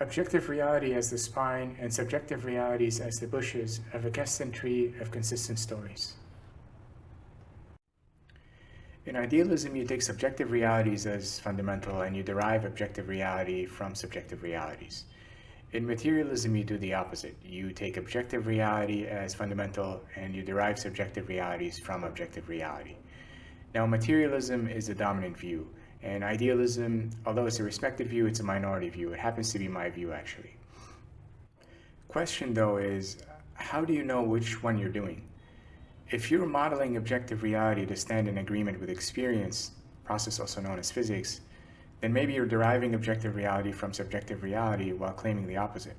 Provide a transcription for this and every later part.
Objective reality as the spine and subjective realities as the bushes of a Kesten tree of consistent stories. In idealism, you take subjective realities as fundamental and you derive objective reality from subjective realities. In materialism, you do the opposite. You take objective reality as fundamental and you derive subjective realities from objective reality. Now, materialism is the dominant view, and idealism, although it's a respected view, it's a minority view. It happens to be my view, actually. Question, though, is how do you know which one you're doing? If you're modeling objective reality to stand in agreement with experience, process also known as physics, then maybe you're deriving objective reality from subjective reality while claiming the opposite.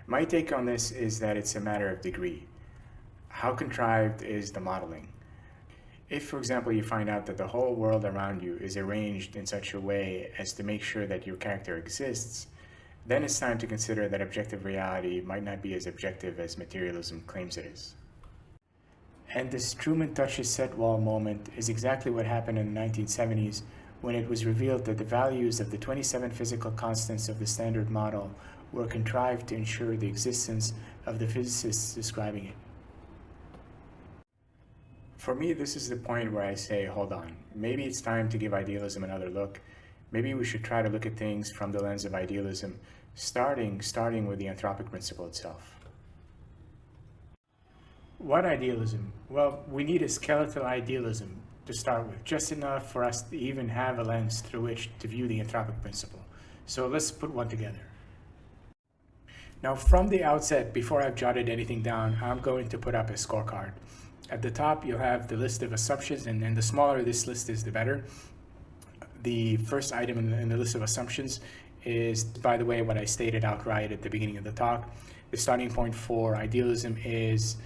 My take on this is that it's a matter of degree. How contrived is the modeling? If, for example, you find out that the whole world around you is arranged in such a way as to make sure that your character exists, then it's time to consider that objective reality might not be as objective as materialism claims it is. And this Truman touches set wall moment is exactly what happened in the 1970s when it was revealed that the values of the 27 physical constants of the Standard Model were contrived to ensure the existence of the physicists describing it. For me, this is the point where I say, hold on, maybe it's time to give idealism another look. Maybe we should try to look at things from the lens of idealism, starting with the anthropic principle itself. What idealism? Well, we need a skeletal idealism to start with, just enough for us to even have a lens through which to view the anthropic principle. So let's put one together. Now, from the outset, before I've jotted anything down, I'm going to put up a scorecard. At the top, you'll have the list of assumptions, and the smaller this list is, the better. The first item in the list of assumptions is, by the way, what I stated outright at the beginning of the talk. The starting point for idealism is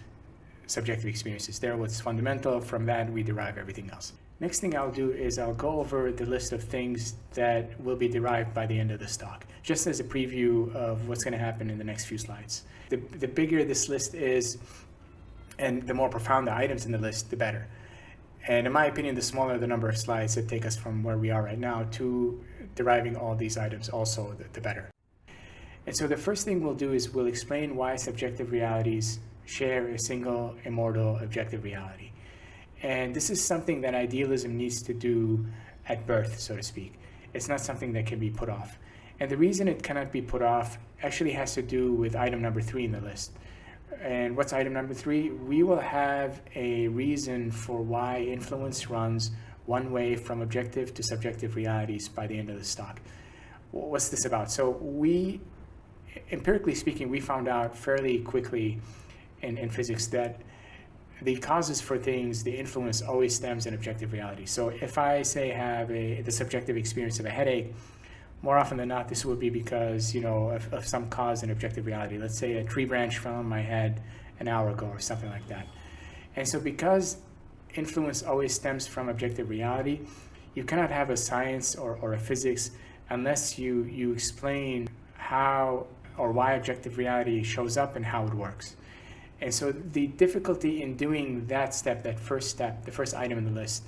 subjective experiences. They're what's fundamental. From that, we derive everything else. Next thing I'll do is I'll go over the list of things that will be derived by the end of this talk, just as a preview of what's going to happen in the next few slides. The bigger this list is, and the more profound the items in the list, the better. And in my opinion, the smaller the number of slides that take us from where we are right now to deriving all these items, also the better. And so the first thing we'll do is we'll explain why subjective realities share a single immortal objective reality. And this is something that idealism needs to do at birth, so to speak. It's not something that can be put off. And the reason it cannot be put off actually has to do with item number 3 in the list. And what's item number 3? We will have a reason for why influence runs one way from objective to subjective realities by the end of this talk. What's this about? So we, empirically speaking, we found out fairly quickly in physics that the causes for things, the influence always stems in objective reality. So if I say have the subjective experience of a headache, more often than not, this would be because, of some cause in objective reality. Let's say a tree branch fell on my head an hour ago or something like that. And so because influence always stems from objective reality, you cannot have a science or a physics unless you explain how or why objective reality shows up and how it works. And so the difficulty in doing that step, the first item in the list,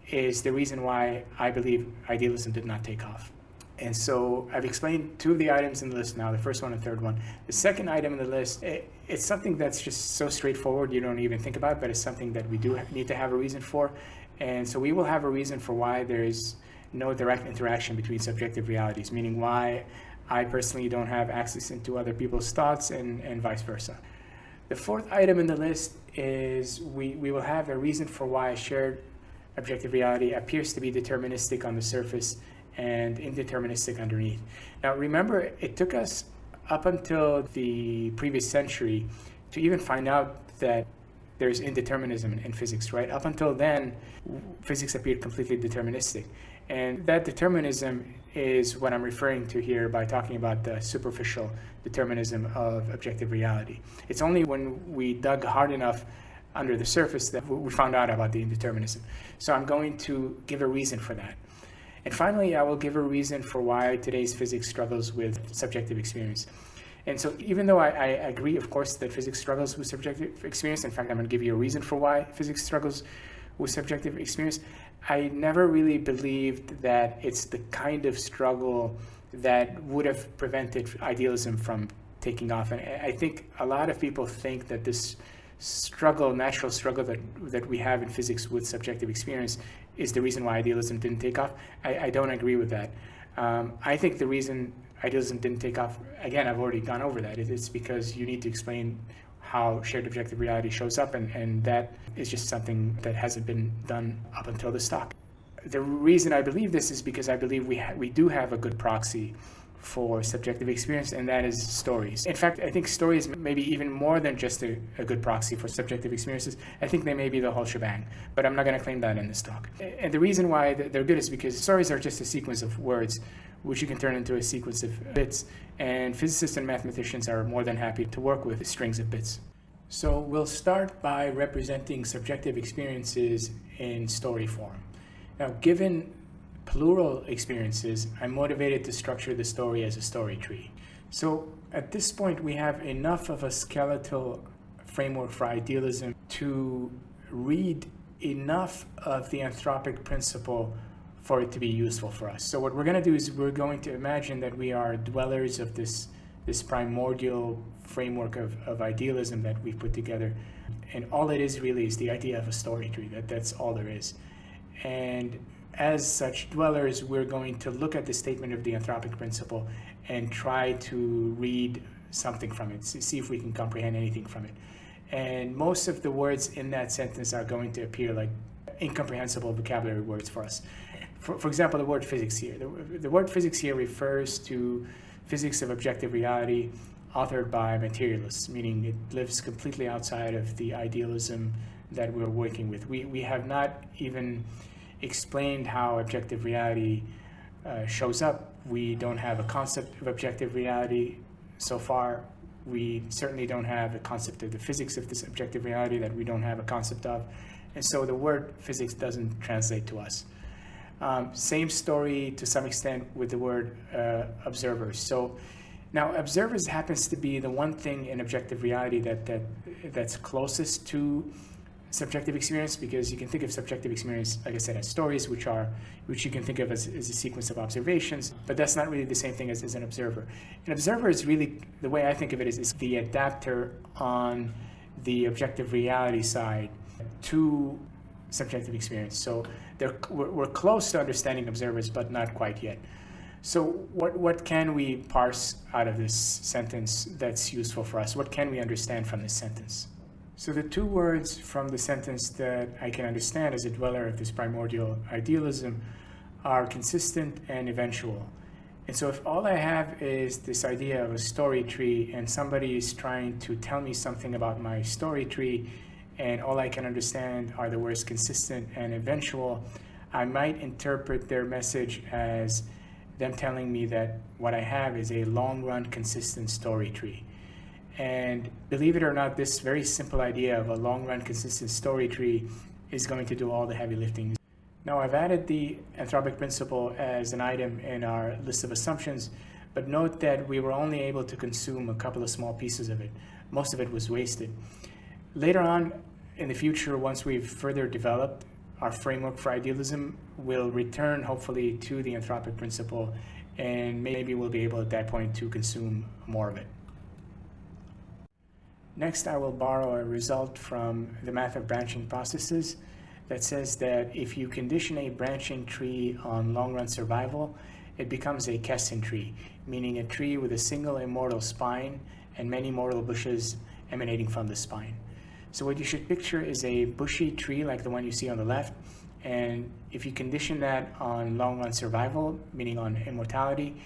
is the reason why I believe idealism did not take off. And so I've explained 2 of the items in the list now, the first one and third one. The second item in the list, it's something that's just so straightforward you don't even think about, but it's something that we do need to have a reason for. And so we will have a reason for why there is no direct interaction between subjective realities, meaning why I personally don't have access into other people's thoughts and vice versa. The fourth item in the list is we will have a reason for why shared objective reality appears to be deterministic on the surface and indeterministic underneath. Now remember, it took us up until the previous century to even find out that there's indeterminism in physics, right? Up until then, physics appeared completely deterministic. And that determinism is what I'm referring to here by talking about the superficial determinism of objective reality. It's only when we dug hard enough under the surface that we found out about the indeterminism. So I'm going to give a reason for that. And finally, I will give a reason for why today's physics struggles with subjective experience. And so even though I agree, of course, that physics struggles with subjective experience, in fact, I'm going to give you a reason for why physics struggles with subjective experience, I never really believed that it's the kind of struggle that would have prevented idealism from taking off. And I think a lot of people think that this struggle, natural struggle that we have in physics with subjective experience is the reason why idealism didn't take off. I don't agree with that. I think the reason idealism didn't take off, again, I've already gone over that. It's because you need to explain how shared objective reality shows up, and that is just something that hasn't been done up until this talk. The reason I believe this is because I believe we do have a good proxy for subjective experience, and that is stories. In fact, I think stories may be even more than just a good proxy for subjective experiences. I think they may be the whole shebang, but I'm not going to claim that in this talk. And the reason why they're good is because stories are just a sequence of words, which you can turn into a sequence of bits, and physicists and mathematicians are more than happy to work with strings of bits. So we'll start by representing subjective experiences in story form. Now, given plural experiences, I'm motivated to structure the story as a story tree. So at this point, we have enough of a skeletal framework for idealism to read enough of the anthropic principle for it to be useful for us. So what we're going to do is we're going to imagine that we are dwellers of this primordial framework of idealism that we've put together. And all it is really is the idea of a story tree. That's all there is. And as such dwellers, we're going to look at the statement of the anthropic principle and try to read something from it, see if we can comprehend anything from it. And most of the words in that sentence are going to appear like incomprehensible vocabulary words for us. For example, the word physics here. The word physics here refers to physics of objective reality authored by materialists, meaning it lives completely outside of the idealism that we're working with. We have not even explained how objective reality shows up. We don't have a concept of objective reality so far. We certainly don't have a concept of the physics of this objective reality that we don't have a concept of. And so the word physics doesn't translate to us. Same story to some extent with the word observers. So now observers happens to be the one thing in objective reality that's closest to subjective experience, because you can think of subjective experience, like I said, as stories, which you can think of as a sequence of observations, but that's not really the same thing as an observer. An observer is really, the way I think of it is the adapter on the objective reality side to subjective experience. So we're close to understanding observers, but not quite yet. So what can we parse out of this sentence that's useful for us? What can we understand from this sentence? So the two words from the sentence that I can understand as a dweller of this primordial idealism are consistent and eventual. And so if all I have is this idea of a story tree and somebody is trying to tell me something about my story tree, and all I can understand are the words consistent and eventual, I might interpret their message as them telling me that what I have is a long-run consistent story tree. And believe it or not, this very simple idea of a long-run consistent story tree is going to do all the heavy lifting. Now, I've added the anthropic principle as an item in our list of assumptions, but note that we were only able to consume a couple of small pieces of it. Most of it was wasted. Later on in the future, once we've further developed our framework for idealism, we'll return hopefully to the anthropic principle, and maybe we'll be able at that point to consume more of it. Next, I will borrow a result from the math of branching processes that says that if you condition a branching tree on long-run survival, it becomes a Kesten tree, meaning a tree with a single immortal spine and many mortal bushes emanating from the spine. So what you should picture is a bushy tree like the one you see on the left, and if you condition that on long-run survival, meaning on immortality,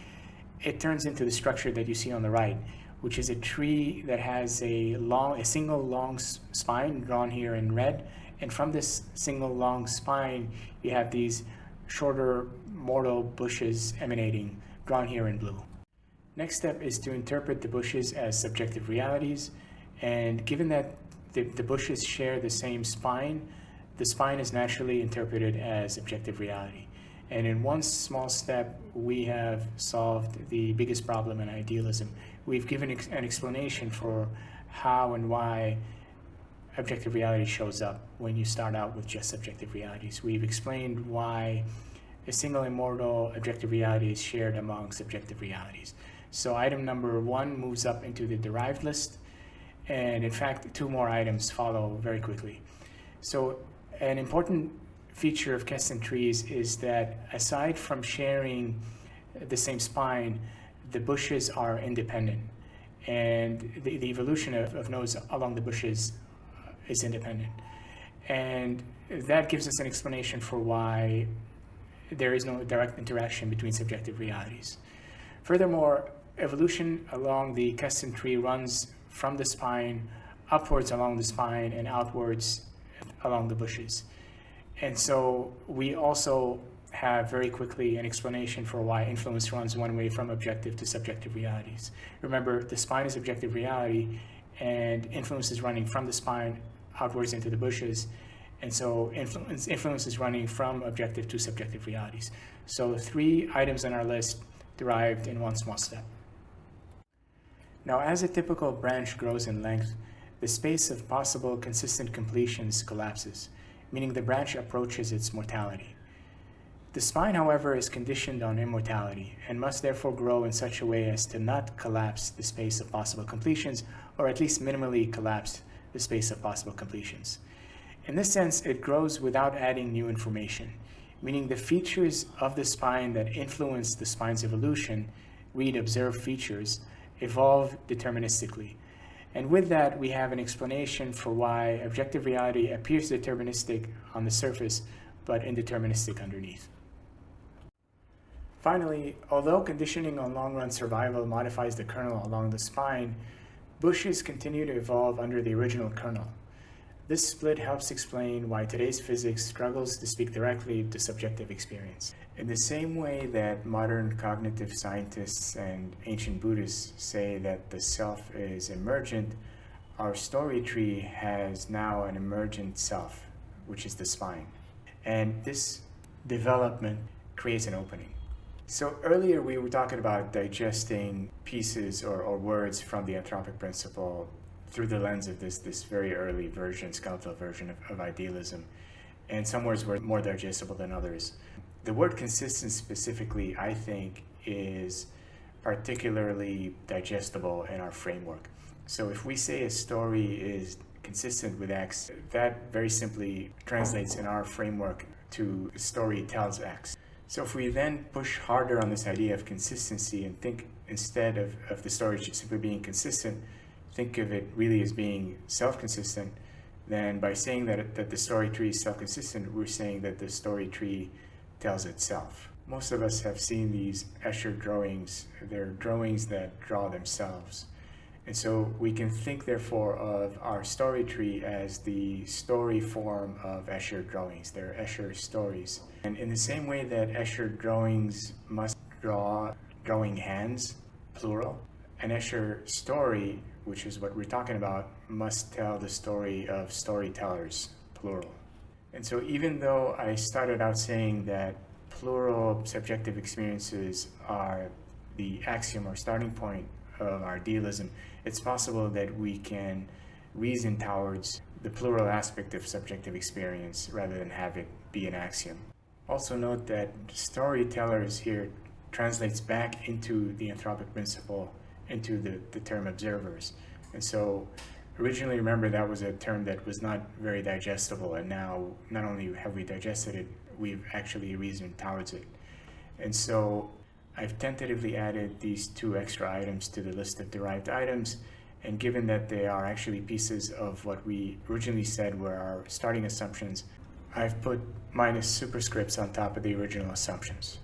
it turns into the structure that you see on the right, which is a tree that has a single long spine drawn here in red. And from this single long spine, you have these shorter mortal bushes emanating, drawn here in blue. Next step is to interpret the bushes as subjective realities. And given that the bushes share the same spine, the spine is naturally interpreted as objective reality. And in one small step, we have solved the biggest problem in idealism. We've given an explanation for how and why objective reality shows up when you start out with just subjective realities. We've explained why a single immortal objective reality is shared among subjective realities. So item number 1 moves up into the derived list, and in fact 2 more items follow very quickly. So an important feature of Kesten trees is that aside from sharing the same spine, the bushes are independent, and the evolution of nodes along the bushes is independent. And that gives us an explanation for why there is no direct interaction between subjective realities. Furthermore, evolution along the Kesten tree runs from the spine, upwards along the spine, and outwards along the bushes. And so we also have very quickly an explanation for why influence runs one way from objective to subjective realities. Remember, the spine is objective reality, and influence is running from the spine outwards into the bushes. And so influence is running from objective to subjective realities. So 3 items on our list derived in one small step. Now, as a typical branch grows in length, the space of possible consistent completions collapses, meaning the branch approaches its mortality. The spine, however, is conditioned on immortality and must therefore grow in such a way as to not collapse the space of possible completions, or at least minimally collapse the space of possible completions. In this sense, it grows without adding new information, meaning the features of the spine that influence the spine's evolution, read observed features, evolve deterministically. And with that, we have an explanation for why objective reality appears deterministic on the surface, but indeterministic underneath. Finally, although conditioning on long-run survival modifies the kernel along the spine, bushes continue to evolve under the original kernel. This split helps explain why today's physics struggles to speak directly to subjective experience. In the same way that modern cognitive scientists and ancient Buddhists say that the self is emergent, our story tree has now an emergent self, which is the spine. And this development creates an opening. So earlier we were talking about digesting pieces or words from the anthropic principle through the lens of this very early version, skeletal version of idealism. And some words were more digestible than others. The word consistent specifically, I think, is particularly digestible in our framework. So if we say a story is consistent with X, that very simply translates in our framework to story tells X. So if we then push harder on this idea of consistency and think instead of the story simply being consistent, think of it really as being self-consistent, then by saying that the story tree is self-consistent, we're saying that the story tree tells itself. Most of us have seen these Escher drawings. They're drawings that draw themselves. And so we can think, therefore, of our story tree as the story form of Escher drawings. They're Escher stories. And in the same way that Escher drawings must draw drawing hands, plural, an Escher story, which is what we're talking about, must tell the story of storytellers, plural. And so even though I started out saying that plural subjective experiences are the axiom or starting point of our idealism, it's possible that we can reason towards the plural aspect of subjective experience rather than have it be an axiom. Also note that storytellers here translates back into the anthropic principle, into the term observers. And so originally, remember, that was a term that was not very digestible, and now not only have we digested it, we've actually reasoned towards it. And so I've tentatively added these 2 extra items to the list of derived items, and given that they are actually pieces of what we originally said were our starting assumptions, I've put minus superscripts on top of the original assumptions.